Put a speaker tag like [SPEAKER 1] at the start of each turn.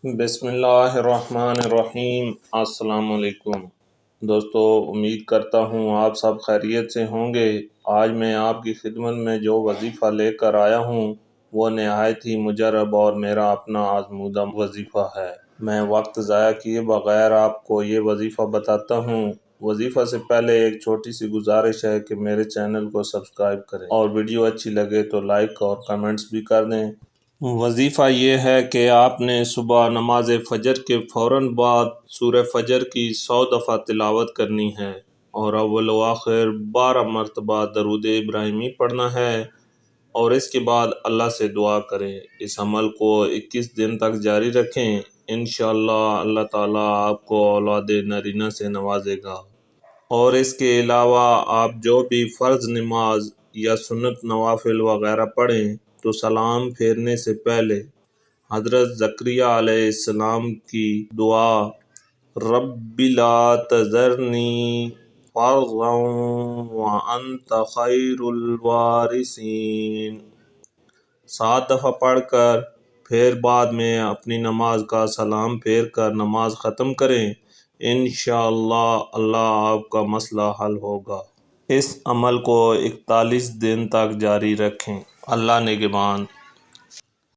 [SPEAKER 1] بسم اللہ الرحمن الرحیم۔ السلام علیکم دوستو، امید کرتا ہوں آپ سب خیریت سے ہوں گے۔ آج میں آپ کی خدمت میں جو وظیفہ لے کر آیا ہوں وہ نہایت ہی مجرب اور میرا اپنا آزمودہ وظیفہ ہے۔ میں وقت ضائع کیے بغیر آپ کو یہ وظیفہ بتاتا ہوں۔ وظیفہ سے پہلے ایک چھوٹی سی گزارش ہے کہ میرے چینل کو سبسکرائب کریں اور ویڈیو اچھی لگے تو لائک اور کمنٹس بھی کر دیں۔ وظیفہ یہ ہے کہ آپ نے صبح نماز فجر کے فوراً بعد سورہ فجر کی 100 دفعہ تلاوت کرنی ہے اور اول و آخر 12 مرتبہ درود ابراہیمی پڑھنا ہے، اور اس کے بعد اللہ سے دعا کریں۔ اس عمل کو 21 دن تک جاری رکھیں، انشاءاللہ اللہ تعالیٰ آپ کو اولاد نرینہ سے نوازے گا۔ اور اس کے علاوہ آپ جو بھی فرض نماز یا سنت نوافل وغیرہ پڑھیں تو سلام پھیرنے سے پہلے حضرت زکریا علیہ السلام کی دعا رب لا تذرنی فردا وانت خیر الوارثین 7 دفعہ پڑھ کر پھر بعد میں اپنی نماز کا سلام پھیر کر نماز ختم کریں، انشاءاللہ اللہ آپ کا مسئلہ حل ہوگا۔ اس عمل کو 41 دن تک جاری رکھیں۔ اللہ نگہبان۔